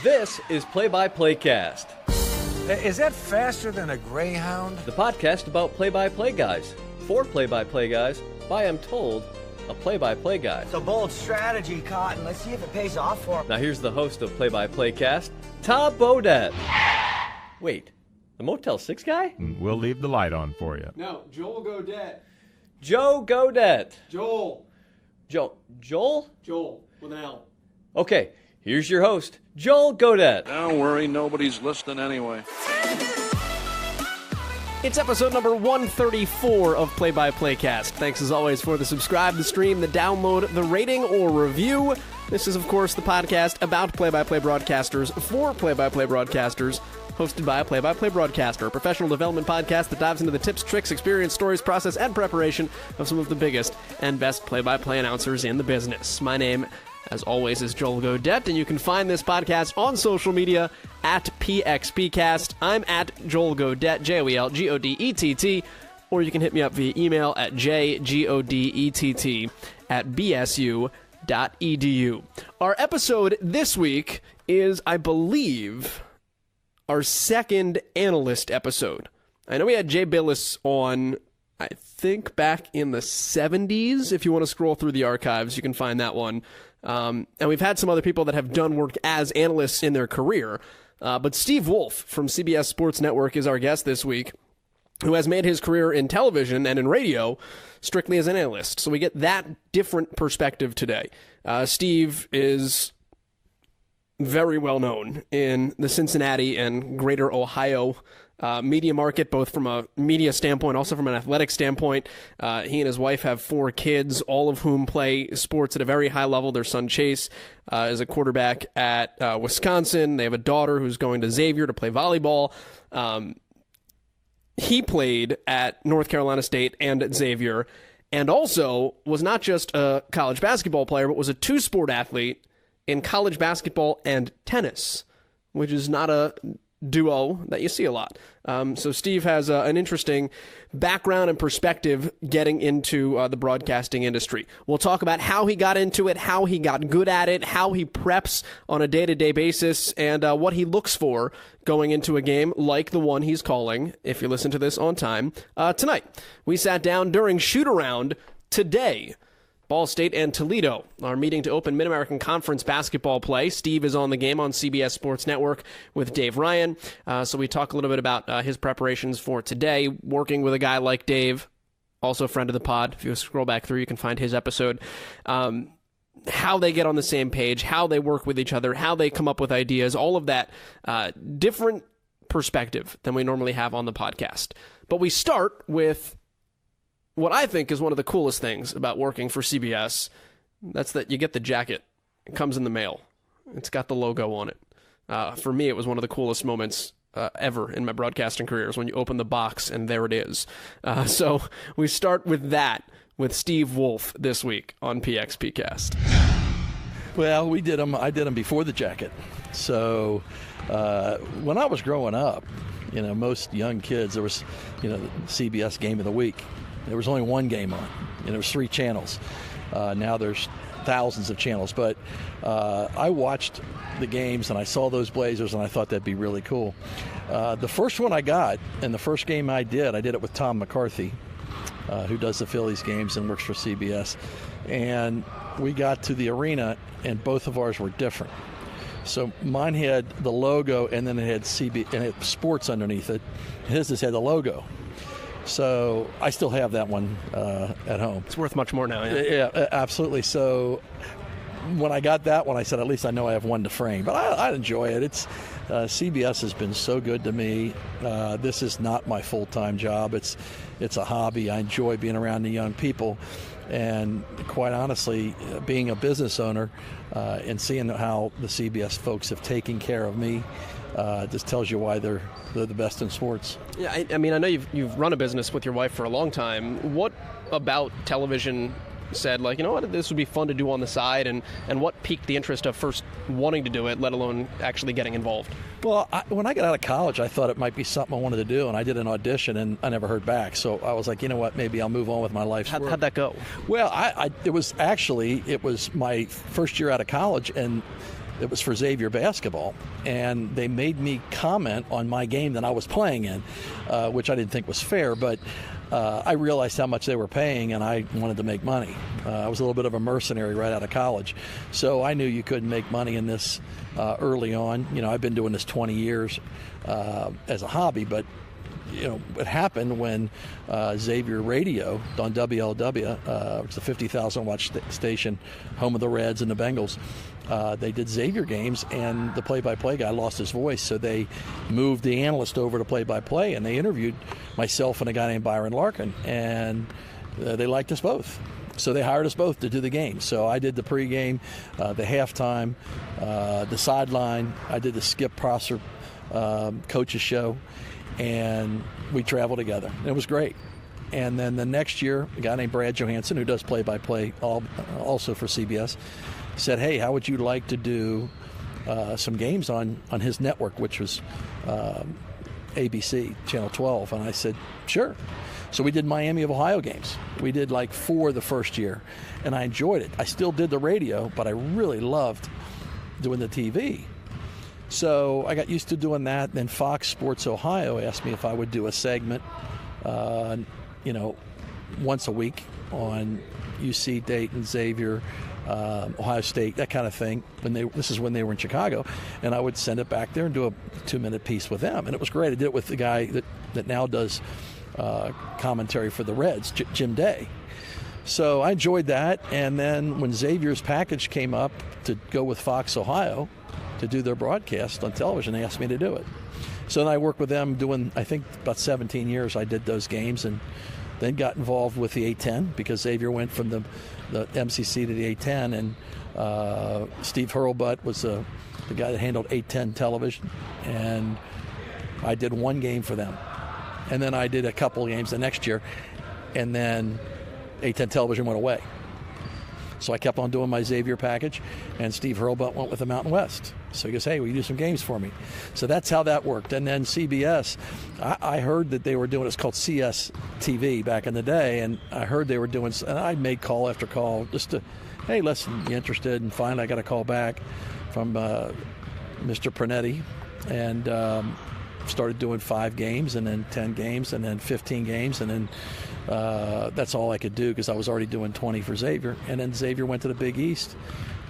This is Play-by-Playcast. Is that faster than a Greyhound? The podcast about play-by-play guys. For play-by-play guys, by, I'm told, a play-by-play guy. It's a bold strategy, Cotton. Let's see if it pays off for him. Now here's the host of Play-by-Playcast, Tom Bodett. Wait, the Motel 6 guy? We'll leave the light on for you. No, Joel Godet. Joe Godet. Joel. Joel? Joel, with an L. Okay, here's your host, Joel Godet. Don't worry, nobody's listening anyway. It's episode number 134 of Play-by-Playcast. Thanks as always for the subscribe, the stream, the download, the rating, or review. This is, of course, the podcast about play-by-play broadcasters for play-by-play broadcasters, hosted by a play-by-play broadcaster, a professional development podcast that dives into the tips, tricks, experience, stories, process, and preparation of some of the biggest and best play-by-play announcers in the business. My name, as always, is Joel Godet, and you can find this podcast on social media at PXPcast. I'm at Joel Godet, JoelGodett, or you can hit me up via email at jgodett@bsu.edu. Our episode this week is, I believe, our second analyst episode. I know we had Jay Billis on, I think, back in the 70s. If you want to scroll through the archives, you can find that one. And we've had some other people that have done work as analysts in their career. But Steve Wolf from CBS Sports Network is our guest this week, who has made his career in television and in radio strictly as an analyst. So we get that different perspective today. Steve is very well known in the Cincinnati and greater Ohio media market, both from a media standpoint, also from an athletic standpoint. He and his wife have 4 kids, all of whom play sports at a very high level. Their son Chase is a quarterback at Wisconsin. They have a daughter who's going to Xavier to play volleyball. He played at North Carolina State and at Xavier, and also was not just a college basketball player, but was a 2-sport athlete in college basketball and tennis, which is not a duo that you see a lot. So Steve has an interesting background and perspective getting into the broadcasting industry. We'll talk about how he got into it, how he got good at it, how he preps on a day-to-day basis, and what he looks for going into a game like the one he's calling, if you listen to this on time, tonight. We sat down during shoot-around today. Ball State and Toledo are meeting to open Mid-American Conference basketball play. Steve is on the game on CBS Sports Network with Dave Ryan. So we talk a little bit about his preparations for today, working with a guy like Dave, also a friend of the pod. If you scroll back through, you can find his episode. How they get on the same page, how they work with each other, how they come up with ideas, all of that different perspective than we normally have on the podcast. But we start with what I think is one of the coolest things about working for CBS. That's that you get the jacket. It comes in the mail. It's got the logo on it. For me, it was one of the coolest moments ever in my broadcasting career is when you open the box and there it is. So we start with that with Steve Wolf this week on PXPcast. Well, we did them. I did them before the jacket. So when I was growing up, most young kids, there was, CBS Game of the Week. There was only one game on, and there was 3 channels. Now there's thousands of channels. But I watched the games, and I saw those Blazers, and I thought that'd be really cool. The first one I got, and the first game I did it with Tom McCarthy, who does the Phillies games and works for CBS. And we got to the arena, and both of ours were different. So mine had the logo, and then it had and it had sports underneath it. His just had the logo. So I still have that one at home. It's worth much more now. Yeah, absolutely. So when I got that one, I said, at least I know I have one to frame. But I enjoy it. It's CBS has been so good to me. This is not my full-time job. It's a hobby. I enjoy being around the young people. And quite honestly, being a business owner and seeing how the CBS folks have taken care of me just tells you why they're the best in sports. Yeah, I mean, I know you've run a business with your wife for a long time. What about television said, like, you know what, this would be fun to do on the side, and what piqued the interest of first wanting to do it, let alone actually getting involved? Well, when I got out of college, I thought it might be something I wanted to do, and I did an audition, and I never heard back. So I was like, you know what, maybe I'll move on with my life's work. How'd that go? Well, it was my first year out of college, and it was for Xavier basketball, and they made me comment on my game that I was playing in, which I didn't think was fair, but I realized how much they were paying, and I wanted to make money. I was a little bit of a mercenary right out of college, so I knew you couldn't make money in this early on. I've been doing this 20 years as a hobby, but it happened when Xavier Radio on WLW, which is a 50,000 watch station, home of the Reds and the Bengals. They did Xavier games, and the play-by-play guy lost his voice, so they moved the analyst over to play-by-play, and they interviewed myself and a guy named Byron Larkin, and they liked us both. So they hired us both to do the game. So I did the pregame, the halftime, the sideline. I did the Skip Prosser coach's show, and we traveled together. It was great. And then the next year, a guy named Brad Johansson, who does play-by-play also for CBS, said, hey, how would you like to do some games on his network, which was ABC, Channel 12? And I said, sure. So we did Miami of Ohio games. We did like 4 the first year, and I enjoyed it. I still did the radio, but I really loved doing the TV. So I got used to doing that. Then Fox Sports Ohio asked me if I would do a segment, once a week on UC, Dayton, Xavier, Ohio State, that kind of thing. This is when they were in Chicago, and I would send it back there and do a 2-minute piece with them, and it was great. I did it with the guy that now does commentary for the Reds, Jim Day. So I enjoyed that, and then when Xavier's package came up to go with Fox Ohio to do their broadcast on television, they asked me to do it. So then I worked with them doing, I think, about 17 years I did those games, and then got involved with the 810 because Xavier went from the MCC to the 810, and Steve Hurlbutt was the guy that handled 810 television, and I did one game for them. And then I did a couple games the next year, and then 810 television went away. So I kept on doing my Xavier package, and Steve Hurlbutt went with the Mountain West. So he goes, hey, will you do some games for me? So that's how that worked. And then CBS, I heard that they were doing, it's called CSTV back in the day, and I heard they were doing, and I made call after call just to, hey, listen, you interested? And finally I got a call back from Mr. Pernetti, and started doing 5 games, and then 10 games, and then 15 games, and then that's all I could do because I was already doing 20 for Xavier. And then Xavier went to the Big East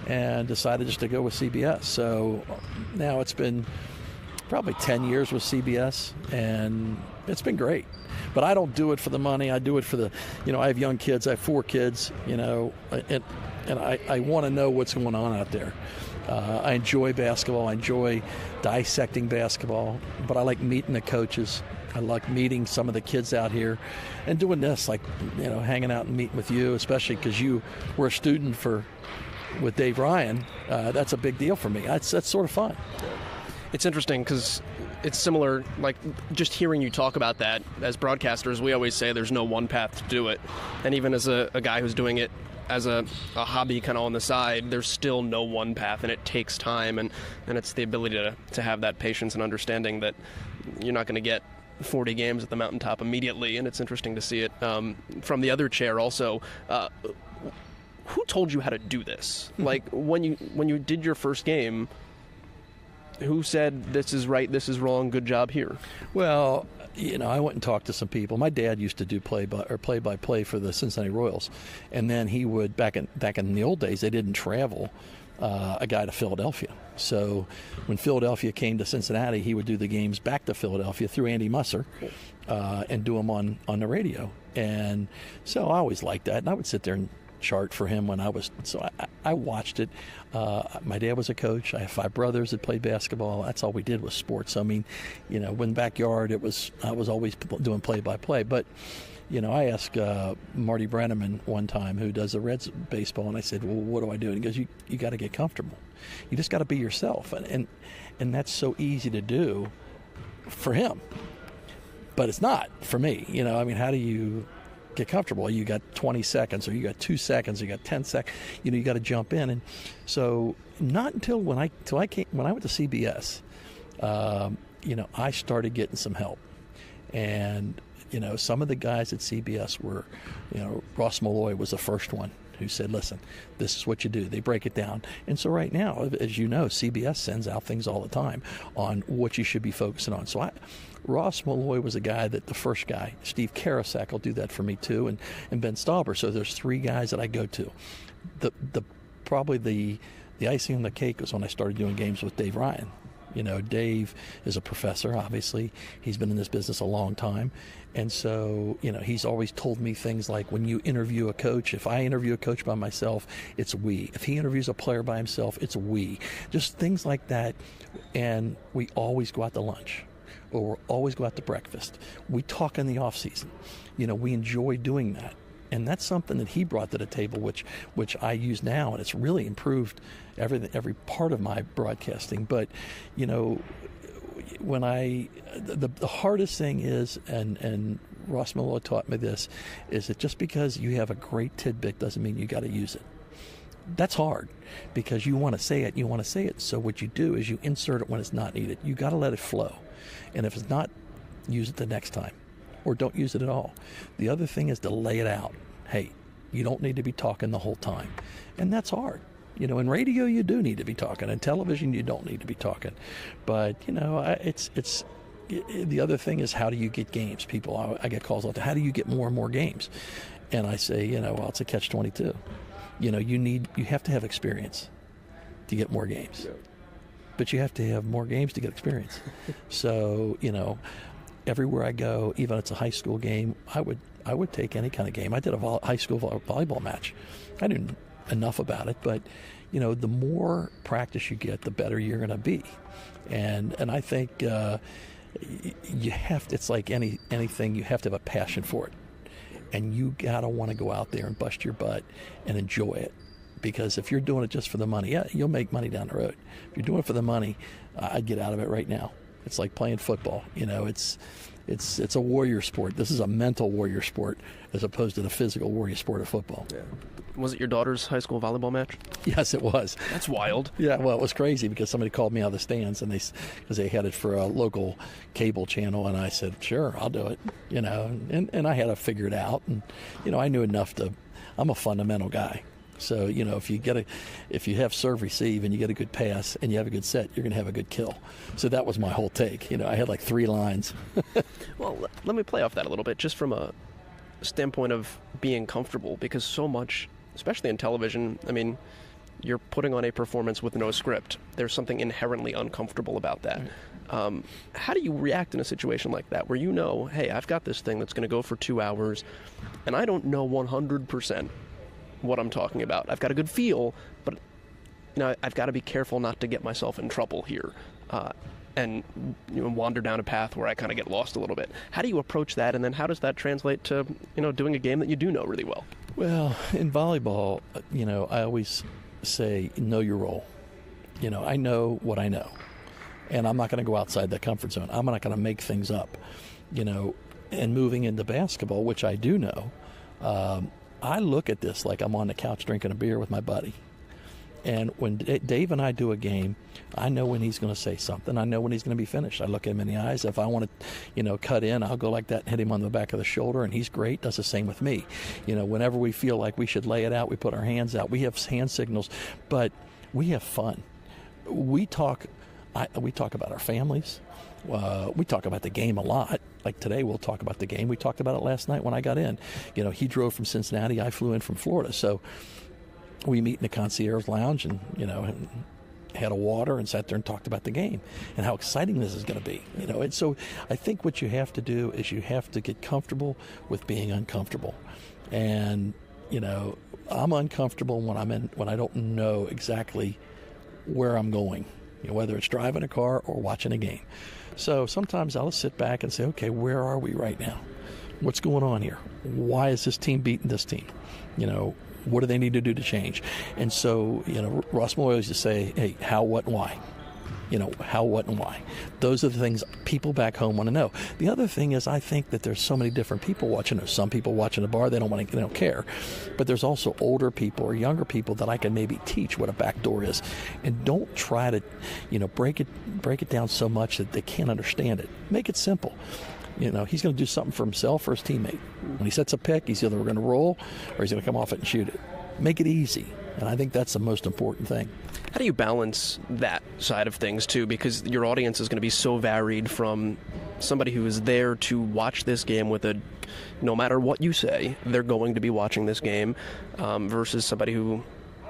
and decided just to go with CBS. So now it's been probably 10 years with CBS, and it's been great. But I don't do it for the money. I do it for the, I have young kids. I have 4 kids, and I want to know what's going on out there. I enjoy basketball. I enjoy dissecting basketball, but I like meeting the coaches. I like meeting some of the kids out here and doing this, like, hanging out and meeting with you, especially because you were a student with Dave Ryan. That's a big deal for me. That's sort of fun. It's interesting because it's similar, like just hearing you talk about that. As broadcasters, we always say there's no one path to do it. And even as a guy who's doing it as a hobby kind of on the side, there's still no one path, and it takes time, and it's the ability to have that patience and understanding that you're not going to get 40 games at the mountaintop immediately. And it's interesting to see it from the other chair also. Who told you how to do this? Like when you did your first game, who said this is right, this is wrong, good job here? Well, I went and talked to some people. My dad used to do play-by-play for the Cincinnati Royals, and then he would back in the old days they didn't travel a guy to Philadelphia. So when Philadelphia came to Cincinnati, he would do the games back to Philadelphia through Andy Musser and do them on the radio. And so I always liked that, and I would sit there and chart for him when I was, so I watched it. My dad was a coach. I have 5 brothers that played basketball. That's all we did was sports. I mean, when backyard, I was always doing play-by-play. But, I asked Marty Brenneman one time, who does the Reds baseball, and I said, well, what do I do? And he goes, you got to get comfortable. You just got to be yourself. And that's so easy to do for him. But it's not for me. How do you get comfortable? You got 20 seconds, or you got 2 seconds, or you got 10 seconds. You got to jump in. And so not until when I went to CBS, I started getting some help. And some of the guys at CBS were, Ross Malloy was the first one who said, listen, this is what you do. They break it down. And so right now, as you know, CBS sends out things all the time on what you should be focusing on. So Ross Malloy was a guy that the first guy. Steve Karasak will do that for me too, and Ben Stauber. So there's three guys that I go to. Probably the icing on the cake was when I started doing games with Dave Ryan. You know, Dave is a professor, obviously. He's been in this business a long time. And so, you know, he's always told me things like, when you interview a coach, if I interview a coach by myself, it's we. If he interviews a player by himself, it's we. Just things like that. And we always go out to lunch, or we'll always go out to breakfast. We talk in the off season. You know, we enjoy doing that. And that's something that he brought to the table, which I use now, and it's really improved every part of my broadcasting. But, you know, when the hardest thing is, and Ross Malloy taught me this, is that just because you have a great tidbit doesn't mean you got to use it. That's hard, because you want to say it. So what you do is you insert it when it's not needed. You got to let it flow. And if it's not, use it the next time, or don't use it at all. The other thing is to lay it out. Hey, you don't need to be talking the whole time. And that's hard. You know, in radio you do need to be talking. In television you don't need to be talking. But, you know, the other thing is, how do you get games? I get calls all the time, how do you get more and more games? And I say, you know, well, it's a catch-22. You know, you have to have experience to get more games. Yeah. But you have to have more games to get experience. So, you know, everywhere I go, even if it's a high school game, I would take any kind of game. I did a high school volleyball match. I knew enough about it, but, you know, the more practice you get, the better you're going to be. And I think you have to, it's like anything, you have to have a passion for it. And you got to want to go out there and bust your butt and enjoy it. Because if you're doing it just for the money, yeah, you'll make money down the road. If you're doing it for the money, I'd get out of it right now. It's like playing football. You know, it's a warrior sport. This is a mental warrior sport as opposed to the physical warrior sport of football. Yeah. Was it your daughter's high school volleyball match? Yes, it was. That's wild. Yeah, well, it was crazy because somebody called me out of the stands, and because they had it for a local cable channel, and I said, sure, I'll do it. You know, and I had to figure it out, and you know, I knew enough I'm a fundamental guy. So, you know, if you have serve receive and you get a good pass and you have a good set, you're going to have a good kill. So that was my whole take. You know, I had like 3 lines. Well, let me play off that a little bit, just from a standpoint of being comfortable, because so much, especially in television, I mean, you're putting on a performance with no script. There's something inherently uncomfortable about that. How do you react in a situation like that, where you know, hey, I've got this thing that's going to go for 2 hours, and I don't know 100% what I'm talking about. I've got a good feel, but you know, I've got to be careful not to get myself in trouble here, and you know, wander down a path where I kind of get lost a little bit. How do you approach that, and then how does that translate to, you know, doing a game that you do know really well? Well, in volleyball, you know, I always say, know your role. You know, I know what I know, and I'm not going to go outside that comfort zone. I'm not going to make things up. You know, and moving into basketball, which I do know, I look at this like I'm on the couch drinking a beer with my buddy. And when Dave and I do a game, I know when he's going to say something. I know when he's going to be finished. I look him in the eyes. If I want to, you know, cut in, I'll go like that and hit him on the back of the shoulder, and he's great. Does the same with me. You know, whenever we feel like we should lay it out, we put our hands out. We have hand signals, but we have fun. We talk about our families. We talk about the game a lot. Like today, we'll talk about the game. We talked about it last night when I got in. You know, he drove from Cincinnati. I flew in from Florida. So we meet in the concierge lounge and, you know, had a water and sat there and talked about the game and how exciting this is going to be. You know, and so I think what you have to do is you have to get comfortable with being uncomfortable. And, you know, I'm uncomfortable when I don't know exactly where I'm going, you know, whether it's driving a car or watching a game. So sometimes I'll sit back and say, okay, where are we right now? What's going on here? Why is this team beating this team? You know, what do they need to do to change? And so, you know, Ross Malloy used to say, hey, how, what, and why? You know, how, what, and why. Those are the things people back home want to know. The other thing is, I think that there's so many different people watching. There's some people watching the bar, they don't care. But there's also older people or younger people that I can maybe teach what a back door is. And don't try to, you know, break it down so much that they can't understand it. Make it simple. You know, he's going to do something for himself or his teammate. When he sets a pick, he's either going to roll or he's going to come off it and shoot it. Make it easy. And I think that's the most important thing. How do you balance that side of things, too? Because your audience is going to be so varied, from somebody who is there to watch this game with no matter what you say, they're going to be watching this game, versus somebody who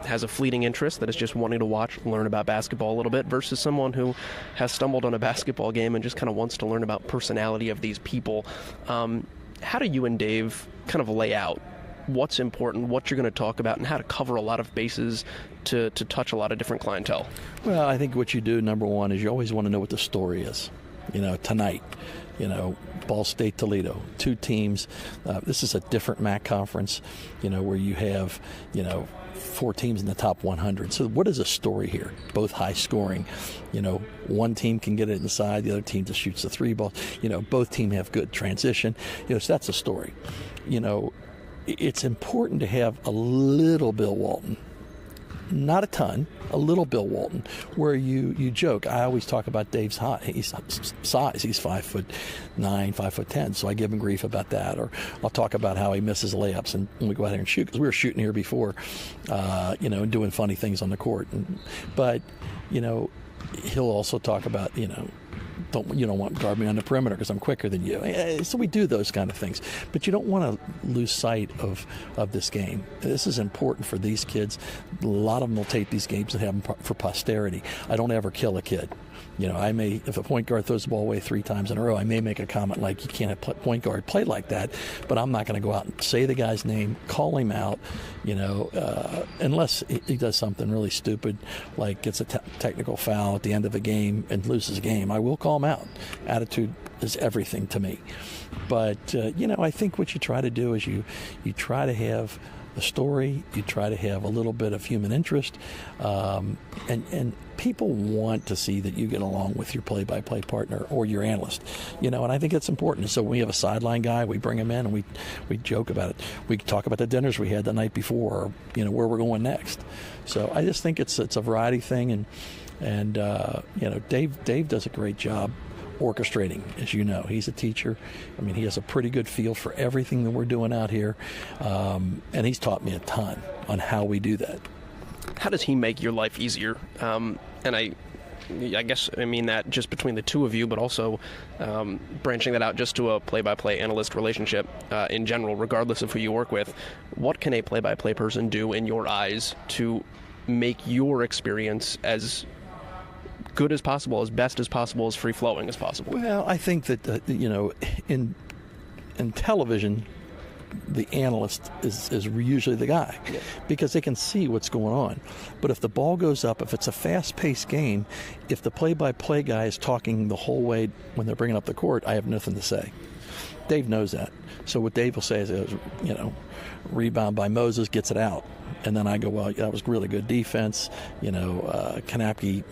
has a fleeting interest that is just wanting to learn about basketball a little bit, versus someone who has stumbled on a basketball game and just kind of wants to learn about personality of these people. How do you and Dave kind of lay out what's important, what you're going to talk about, and how to cover a lot of bases to touch a lot of different clientele? Well, I think what you do, number one, is you always want to know what the story is. Tonight, Ball State, Toledo, two teams. This is a different MAC conference, where you have, 4 teams in the top 100. So what is a story here? Both high scoring. One team can get it inside, the other team just shoots the 3 ball. Both teams have good transition. So that's a story. It's important to have a little Bill Walton. Not a ton, a little Bill Walton, where you joke. I always talk about Dave's size. He's 5'9", 5'10", so I give him grief about that. Or I'll talk about how he misses layups and when we go out there and shoot, because we were shooting here before, and doing funny things on the court. But he'll also talk about you don't want to guard me on the perimeter because I'm quicker than you. So we do those kind of things. But you don't want to lose sight of this game. This is important for these kids. A lot of them will take these games and have them for posterity. I don't ever kill a kid. If a point guard throws the ball away 3 times in a row, I may make a comment like, you can't have point guard play like that, but I'm not going to go out and say the guy's name, call him out, unless he does something really stupid, like gets a technical foul at the end of a game and loses a game. I will call him out. Attitude is everything to me. But, I think what you try to do is you try to have a story, you try to have a little bit of human interest, and people want to see that you get along with your play-by-play partner or your analyst, and I think it's important. So when we have a sideline guy, we bring him in and we joke about it. We talk about the dinners we had the night before, or, where we're going next. So I just think it's a variety thing, and Dave does a great job orchestrating. As you know, he's a teacher. He has a pretty good feel for everything that we're doing out here, and he's taught me a ton on how we do that. How does he make your life easier? And I guess I mean that just between the two of you, but also branching that out just to a play-by-play analyst relationship in general, regardless of who you work with. What can a play-by-play person do in your eyes to make your experience as good as possible, as best as possible, as free-flowing as possible? Well, I think that, in television, the analyst is usually the guy, because they can see what's going on. But if the ball goes up, if it's a fast-paced game, if the play-by-play guy is talking the whole way when they're bringing up the court, I have nothing to say. Dave knows that. So what Dave will say is, rebound by Moses, gets it out. And then I go, well, that was really good defense. Kanapke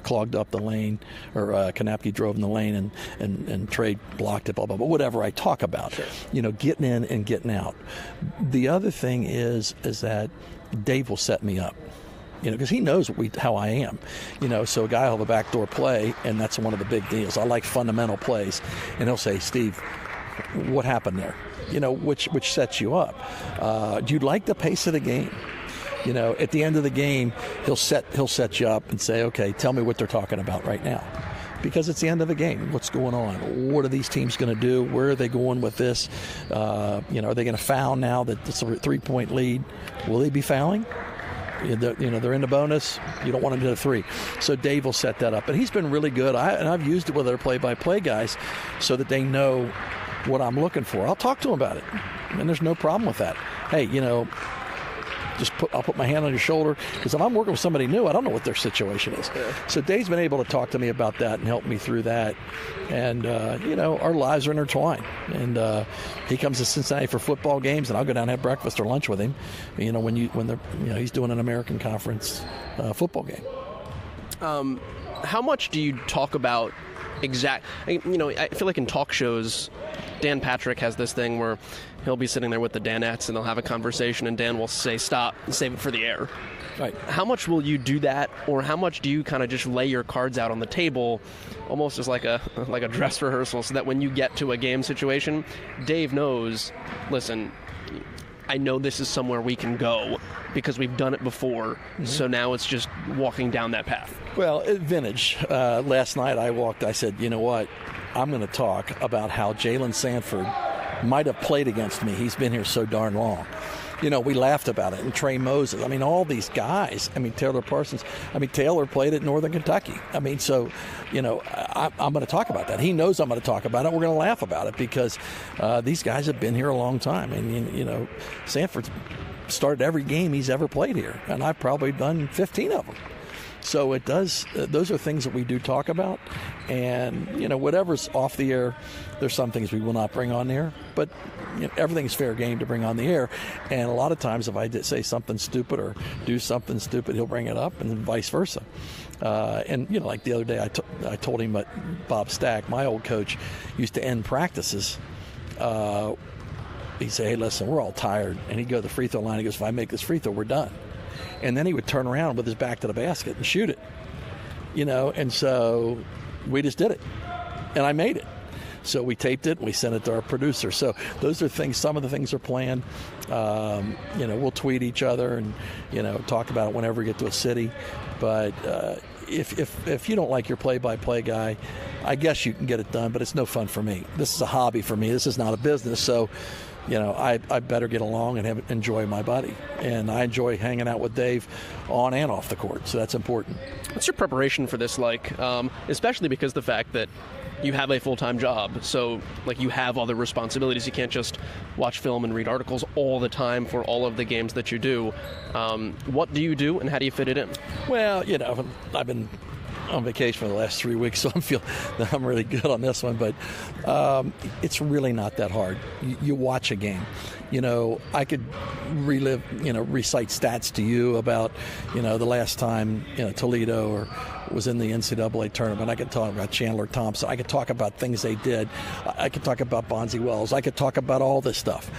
clogged up the lane, or Kanapke drove in the lane and Trey blocked it, blah, blah, blah, whatever I talk about. Sure. Getting in and getting out. The other thing is that Dave will set me up. Because he knows how I am. So a guy will have a backdoor play, and that's one of the big deals. I like fundamental plays. And he'll say, Steve, what happened there? Which sets you up. Do you like the pace of the game? At the end of the game, he'll set you up and say, okay, tell me what they're talking about right now. Because it's the end of the game. What's going on? What are these teams going to do? Where are they going with this? Are they going to foul now that it's a 3-point lead? Will they be fouling? They're in the bonus. You don't want them to hit a 3. So Dave will set that up. But he's been really good. And I've used it with other play-by-play guys so that they know what I'm looking for. I'll talk to them about it. And there's no problem with that. Hey, I'll put my hand on your shoulder, because if I'm working with somebody new, I don't know what their situation is. Yeah. So Dave's been able to talk to me about that and help me through that. And, our lives are intertwined. And he comes to Cincinnati for football games, and I'll go down and have breakfast or lunch with him, he's doing an American Conference football game. How much do you talk about I feel like in talk shows, Dan Patrick has this thing where he'll be sitting there with the Danettes and they'll have a conversation and Dan will say stop and save it for the air. Right. How much will you do that, or how much do you kind of just lay your cards out on the table almost as like a dress rehearsal, so that when you get to a game situation, Dave knows, listen, I know this is somewhere we can go because we've done it before, so now it's just walking down that path? Well, at Vintage, last night I said, you know what, I'm going to talk about how Jalen Sanford might have played against me. He's been here so darn long. We laughed about it. And Trey Moses. I mean, all these guys. I mean, Taylor Parsons. I mean, Taylor played at Northern Kentucky. I mean, so, I'm going to talk about that. He knows I'm going to talk about it. We're going to laugh about it because these guys have been here a long time. And, Sanford's started every game he's ever played here. And I've probably done 15 of them. So it does. Those are things that we do talk about, and whatever's off the air, there's some things we will not bring on the air. But everything's fair game to bring on the air. And a lot of times, if I say something stupid or do something stupid, he'll bring it up, and vice versa. And like the other day, I told him that Bob Stack, my old coach, used to end practices. He'd say, "Hey, listen, we're all tired," and he'd go to the free throw line. He goes, "If I make this free throw, we're done." And then he would turn around with his back to the basket and shoot it, and so we just did it. And I made it. So we taped it and we sent it to our producer. So those are things, some of the things are planned. We'll tweet each other and, talk about it whenever we get to a city. But if you don't like your play-by-play guy, I guess you can get it done, but it's no fun for me. This is a hobby for me. This is not a business. So, I better get along and enjoy my buddy. And I enjoy hanging out with Dave on and off the court, so that's important. What's your preparation for this like, especially because the fact that you have a full-time job, so you have other responsibilities. You can't just watch film and read articles all the time for all of the games that you do. What do you do, and how do you fit it in? Well, I've been on vacation for the last 3 weeks, so I feel that I'm really good on this one, but it's really not that hard. You watch a game. I could recite stats to you about, the last time, Toledo was in the NCAA tournament. I could talk about Chandler Thompson. I could talk about things they did. I could talk about Bonzi Wells. I could talk about all this stuff.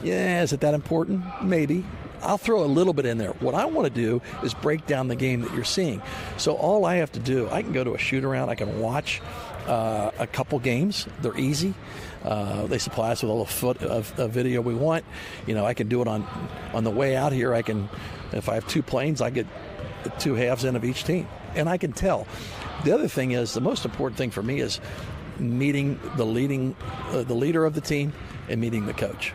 Yeah, is it that important? Maybe. I'll throw a little bit in there. What I want to do is break down the game that you're seeing. So all I have to do, I can go to a shoot-around. I can watch a couple games. They're easy. They supply us with all the foot of video we want. I can do it on the way out here. I can, if I have two planes, I get 2 halves in of each team. And I can tell. The other thing is, the most important thing for me is meeting the leader of the team and meeting the coach.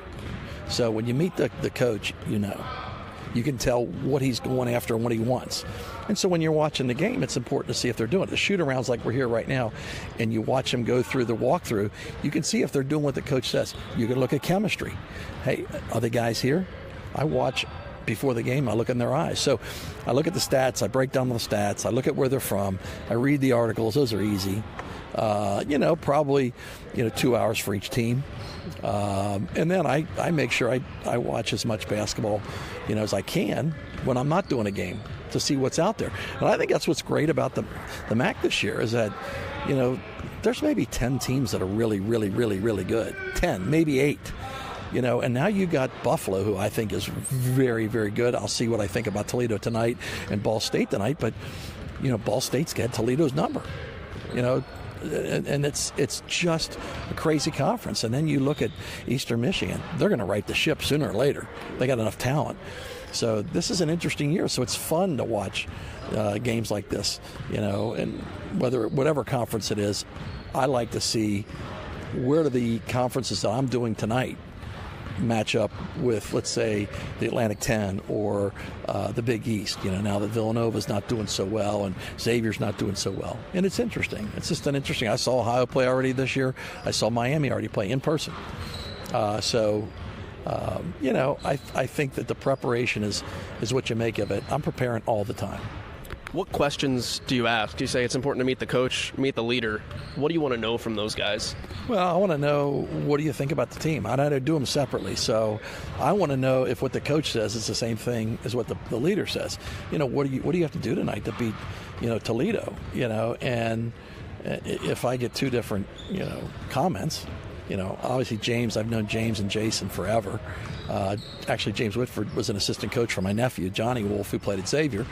So when you meet the coach, you can tell what he's going after and what he wants. And so when you're watching the game, it's important to see if they're doing it. The shoot-arounds like we're here right now, and you watch them go through the walkthrough, you can see if they're doing what the coach says. You can look at chemistry. Hey, are the guys here? I watch before the game. I look in their eyes. So I look at the stats. I break down the stats. I look at where they're from. I read the articles. Those are easy. Probably 2 hours for each team. And then I make sure I watch as much basketball, as I can when I'm not doing a game to see what's out there. And I think that's what's great about the MAC this year is that, there's maybe 10 teams that are really, really, really, really good. 10, maybe 8. And now you got Buffalo, who I think is very, very good. I'll see what I think about Toledo tonight and Ball State tonight. But, Ball State's got Toledo's number, and it's just a crazy conference. And then you look at Eastern Michigan. They're going to right the ship sooner or later. They got enough talent. So this is an interesting year. So it's fun to watch games like this, and whatever conference it is, I like to see where do the conferences that I'm doing tonight match up with, let's say, the Atlantic 10 or the Big East, now that Villanova's not doing so well and Xavier's not doing so well. And it's interesting. It's just an interesting. I saw Ohio play already this year. I saw Miami already play in person. I think that the preparation is what you make of it. I'm preparing all the time. What questions do you ask? You say it's important to meet the coach, meet the leader. What do you want to know from those guys? Well, I want to know, what do you think about the team? I do them separately. So I want to know if what the coach says is the same thing as what the leader says. What do you have to do tonight to beat, Toledo? And if I get two different, comments, obviously James, I've known James and Jason forever. Actually, James Whitford was an assistant coach for my nephew, Johnny Wolf, who played at Xavier.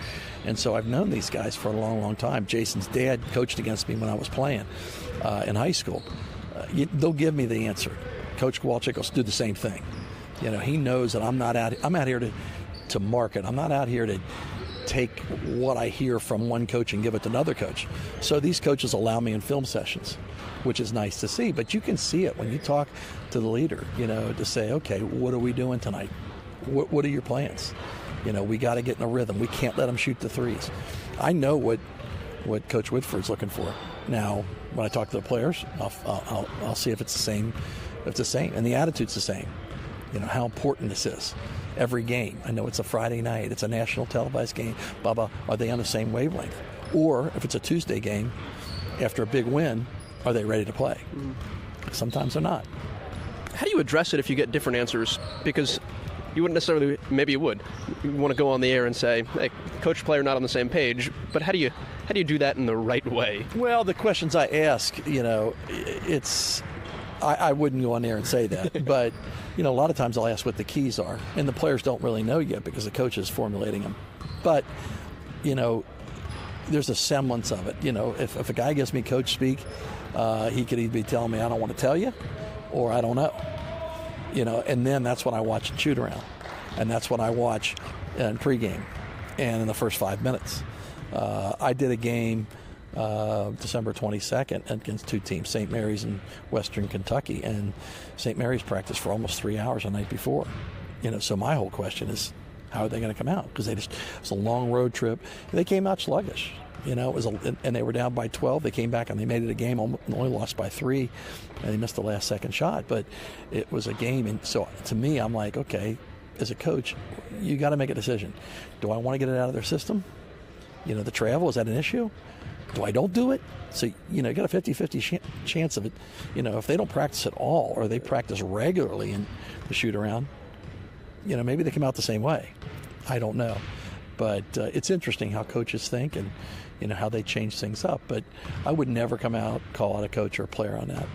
And so I've known these guys for a long, long time. Jason's dad coached against me when I was playing in high school. They'll give me the answer. Coach Kowalczyk will do the same thing. He knows that I'm out here to market. I'm not out here to take what I hear from one coach and give it to another coach. So these coaches allow me in film sessions, which is nice to see. But you can see it when you talk to the leader, to say, okay, what are we doing tonight? What are your plans? We got to get in a rhythm. We can't let them shoot the threes. I know what Coach Whitford's looking for. Now, when I talk to the players, I'll see if it's the same. If it's the same, and the attitude's the same. How important this is. Every game. I know it's a Friday night. It's a national televised game. Blah, blah. Are they on the same wavelength? Or if it's a Tuesday game, after a big win, are they ready to play? Sometimes they're not. How do you address it if you get different answers? Because you wouldn't necessarily, maybe you would. You want to go on the air and say, hey, coach, player not on the same page. But how do you do that in the right way? Well, the questions I ask, it's... I wouldn't go on there and say that, but a lot of times I'll ask what the keys are, and the players don't really know yet because the coach is formulating them. But there's a semblance of it. If a guy gives me coach speak, he could either be telling me I don't want to tell you, or I don't know. And then that's when I watch and shoot around, and that's when I watch in pregame and in the first 5 minutes. I did a game. December 22nd against two teams, St. Mary's and Western Kentucky, and St. Mary's practiced for almost 3 hours the night before. So my whole question is, how are they going to come out? Because it's a long road trip. They came out sluggish. It was and they were down by 12. They came back and they made it a game, only lost by 3, and they missed the last second shot. But it was a game, and so to me, I'm like, okay, as a coach, you got to make a decision. Do I want to get it out of their system? The travel, is that an issue? Do I don't do it? So, you got a 50-50 chance of it. If they don't practice at all or they practice regularly in the shoot around, maybe they come out the same way. I don't know. But it's interesting how coaches think and, how they change things up. But I would never come out, call out a coach or a player on that.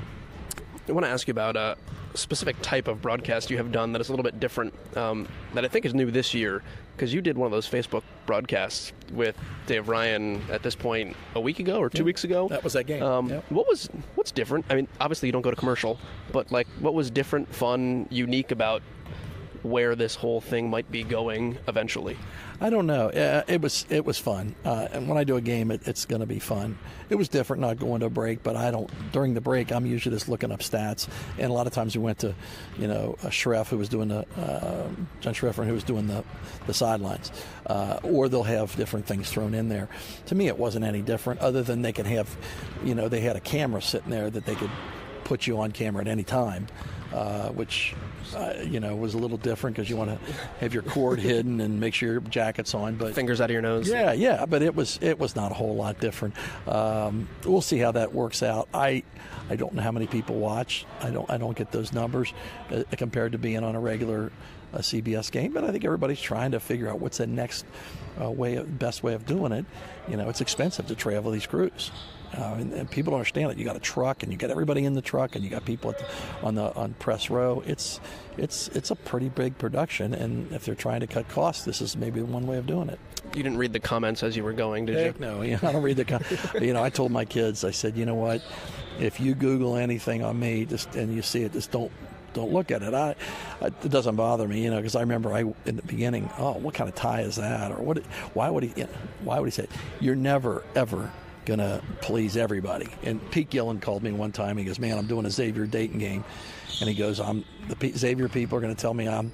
I want to ask you about a specific type of broadcast you have done that is a little bit different, that I think is new this year, because you did one of those Facebook broadcasts with Dave Ryan at this point a week ago or 2 weeks ago. That was that game. Yep. What's different? I mean, obviously you don't go to commercial, but what was different, fun, unique about where this whole thing might be going eventually? I don't know. It was fun. And when I do a game, it's going to be fun. It was different not going to a break, but during the break, I'm usually just looking up stats. And a lot of times we went to, a Schreff who was doing John Schreffer, who was doing the sidelines. Or they'll have different things thrown in there. To me, it wasn't any different other than they could have, they had a camera sitting there that they could put you on camera at any time, which was a little different because you want to have your cord hidden and make sure your jacket's on, but fingers out of your nose. Yeah, but it was not a whole lot different. We'll see how that works out. I don't know how many people watch. I don't get those numbers compared to being on a regular CBS game, but I think everybody's trying to figure out what's the next best way of doing it. It's expensive to travel these crews. And people don't understand that you got a truck and you got everybody in the truck and you got people on press row. It's a pretty big production, and if they're trying to cut costs, this is maybe one way of doing it. You didn't read the comments as you were going, did you? No, I don't read the comments. I told my kids, I said, you know what, if you Google anything on me and you see it, just don't look at it. It doesn't bother me, because I remember in the beginning, what kind of tie is that, or why would he say it? You're never ever gonna please everybody. And Pete Gillen called me one time. He goes, man, I'm doing a Xavier Dayton game, and he goes, the Xavier people are going to tell me I'm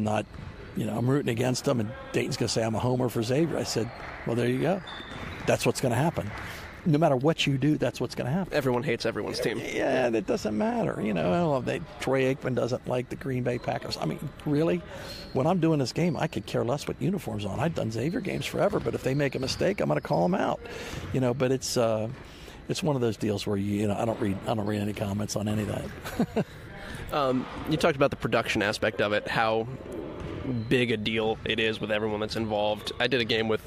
not, I'm rooting against them, and Dayton's going to say I'm a homer for Xavier. I said, well, there you go. That's what's going to happen. No matter what you do, that's what's going to happen. Everyone hates everyone's team. Yeah, that doesn't matter. Troy Aikman doesn't like the Green Bay Packers. I mean, really? When I'm doing this game, I could care less what uniform's on. I've done Xavier games forever, but if they make a mistake, I'm going to call them out. But it's one of those deals where I don't read any comments on any of that. You talked about the production aspect of it, how big a deal it is with everyone that's involved. I did a game with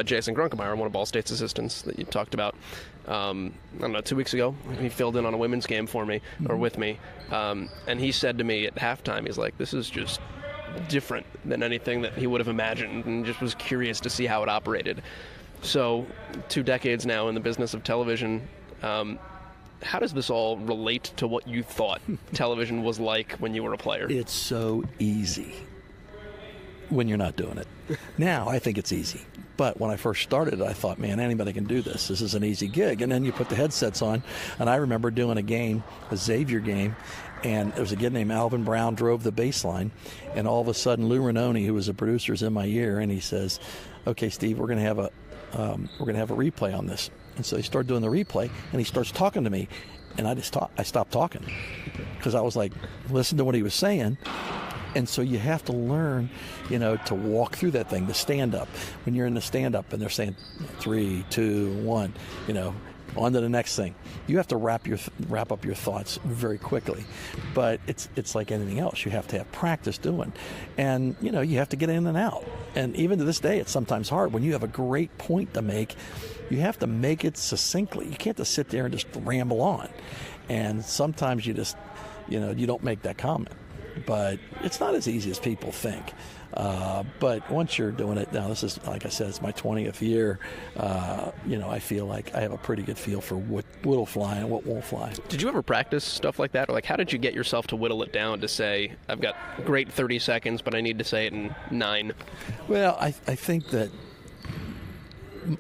Jason Grunkemeyer, one of Ball State's assistants that you talked about, 2 weeks ago. He filled in on a women's game for me, or with me, and he said to me at halftime, he's like, this is just different than anything that he would have imagined, and just was curious to see how it operated. So 2 decades now in the business of television, how does this all relate to what you thought television was like when you were a player? It's so easy when you're not doing it. Now, I think it's easy. But when I first started, I thought, man, anybody can do this. This is an easy gig. And then you put the headsets on, and I remember doing a game, a Xavier game, and there was a kid named Alvin Brown drove the baseline, and all of a sudden Lou Ranoni, who was a producer, is in my ear, and he says, "Okay, Steve, we're going to have a replay on this." And so he started doing the replay, and he starts talking to me, and I stopped talking because I was like, listen to what he was saying. And so you have to learn, to walk through that thing, the stand-up. When you're in the stand-up and they're saying 3, 2, 1, on to the next thing. You have to wrap up your thoughts very quickly. But it's like anything else. You have to have practice doing. And, you have to get in and out. And even to this day, it's sometimes hard. When you have a great point to make, you have to make it succinctly. You can't just sit there and just ramble on. And sometimes you just, you don't make that comment. But it's not as easy as people think. But once you're doing it now, this is, like I said, it's my 20th year. I feel like I have a pretty good feel for what will fly and what won't fly. Did you ever practice stuff like that? Or how did you get yourself to whittle it down to say, I've got great 30 seconds, but I need to say it in 9? Well, I think that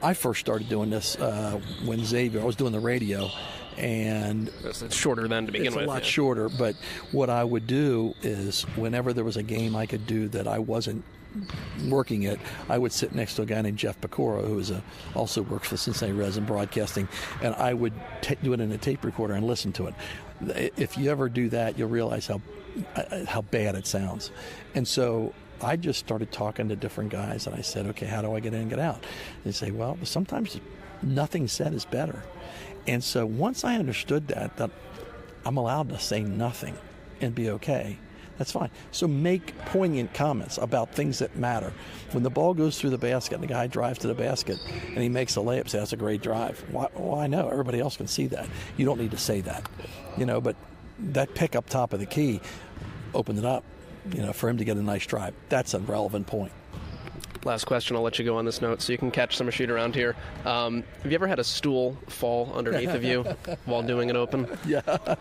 I first started doing this when Xavier, I was doing the radio. And it's shorter than to begin with. It's a lot shorter, but what I would do is whenever there was a game I could do that I wasn't working it, I would sit next to a guy named Jeff Pecora, who also works for Cincinnati Reds in broadcasting, and I would do it in a tape recorder and listen to it. If you ever do that, you'll realize how bad it sounds. And so I just started talking to different guys, and I said, okay, how do I get in and get out? They say, well, sometimes nothing said is better. And so once I understood that I'm allowed to say nothing and be okay, that's fine. So make poignant comments about things that matter. When the ball goes through the basket and the guy drives to the basket and he makes a layup, say, that's a great drive. Well, I know. Everybody else can see that. You don't need to say that. But that pick up top of the key opened it up, for him to get a nice drive. That's a relevant point. Last question, I'll let you go on this note so you can catch some sheet around here. Have you ever had a stool fall underneath of you while doing an open? Yeah.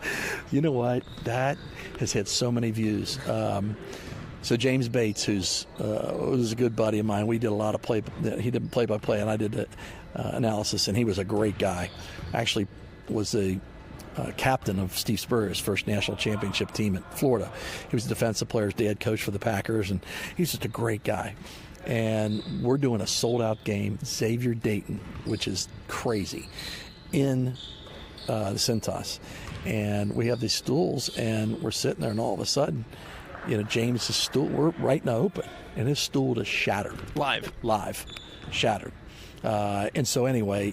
You know what? That has had so many views. So James Bates, who's was a good buddy of mine, we did a lot of he did play-by-play, and I did the analysis, and he was a great guy. Actually was the captain of Steve Spurrier's first national championship team at Florida. He was a defensive player's dad, coach for the Packers, and he's just a great guy. And we're doing a sold-out game, Xavier Dayton, which is crazy, in the Cintas. And we have these stools, and we're sitting there, and all of a sudden, James's stool, we're right in the open, and his stool just shattered. Live, shattered. And so anyway,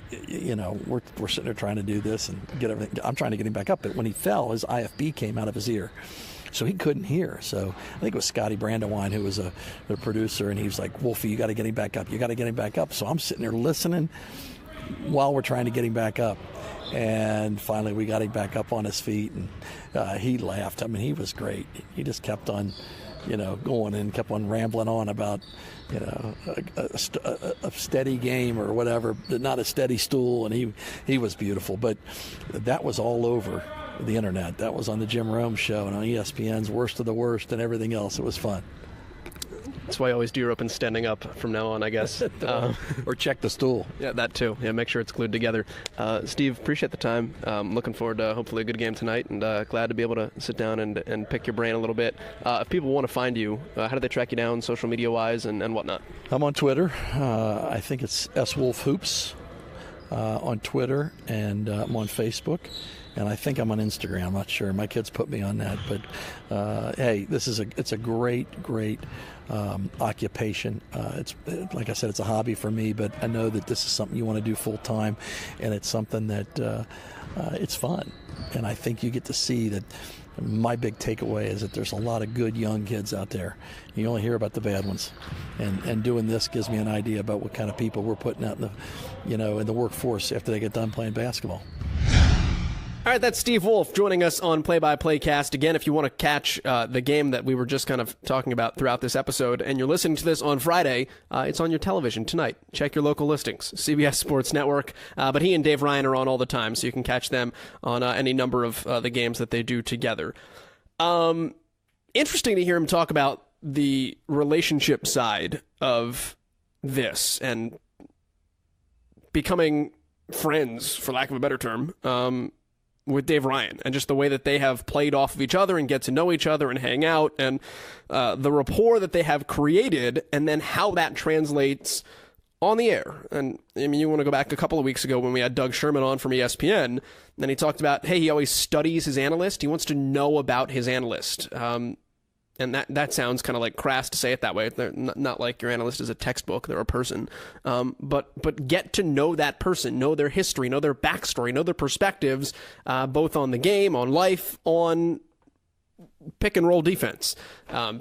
we're sitting there trying to do this and get everything. I'm trying to get him back up, but when he fell, his IFB came out of his ear. So he couldn't hear. So I think it was Scotty Brandywine, who was the producer, and he was like, Wolfie, you got to get him back up. You got to get him back up. So I'm sitting there listening while we're trying to get him back up. And finally we got him back up on his feet, and he laughed. I mean, he was great. He just kept on, going and kept on rambling on about, a steady game or whatever, not a steady stool, and he was beautiful. But that was all over the internet. That was on the Jim Rome show and on ESPN's Worst of the Worst and everything else. It was fun. That's why I always do your open standing up from now on, I guess. Or check the stool. Yeah, that too. Yeah, make sure it's glued together. Steve, appreciate the time. Looking forward to hopefully a good game tonight, and glad to be able to sit down and pick your brain a little bit. If people want to find you, how do they track you down social media-wise and whatnot? I'm on Twitter. I think it's SWolfHoops on Twitter, and I'm on Facebook. And I think I'm on Instagram. I'm not sure. My kids put me on that. But hey, it's a great occupation. It's like I said, it's a hobby for me. But I know that this is something you want to do full time, and it's something that it's fun. And I think you get to see that. My big takeaway is that there's a lot of good young kids out there. You only hear about the bad ones, and doing this gives me an idea about what kind of people we're putting out in the workforce after they get done playing basketball. All right, that's Steve Wolf joining us on Play-by-Playcast. Again, if you want to catch the game that we were just kind of talking about throughout this episode, and you're listening to this on Friday, it's on your television tonight. Check your local listings, CBS Sports Network. But he and Dave Ryan are on all the time, so you can catch them on any number of the games that they do together. Interesting to hear him talk about the relationship side of this and becoming friends, for lack of a better term, with Dave Ryan, and just the way that they have played off of each other and get to know each other and hang out, and the rapport that they have created, and then how that translates on the air. And I mean, you want to go back a couple of weeks ago when we had Doug Sherman on from ESPN, and he talked about, hey, he always studies his analyst. He wants to know about his analyst. And that sounds kind of like crass to say it that way. They're not like your analyst is a textbook; they're a person. But get to know that person, know their history, know their backstory, know their perspectives, both on the game, on life, on pick and roll defense,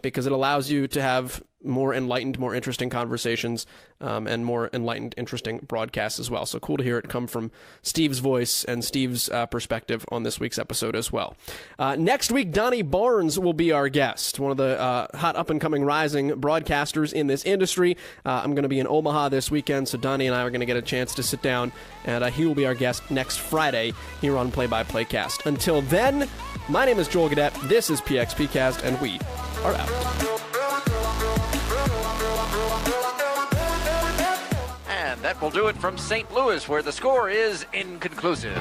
because it allows you to have more enlightened, more interesting conversations, and more enlightened, interesting broadcasts as well. So cool to hear it come from Steve's voice and Steve's perspective on this week's episode as well. Next week, Donnie Barnes will be our guest, one of the hot up-and-coming rising broadcasters in this industry. I'm going to be in Omaha this weekend, so Donnie and I are going to get a chance to sit down, and he will be our guest next Friday here on Play-by-Playcast. Until then, my name is Joel Gadet, this is PXPcast, and we are out. And that will do it from St. Louis, where the score is inconclusive.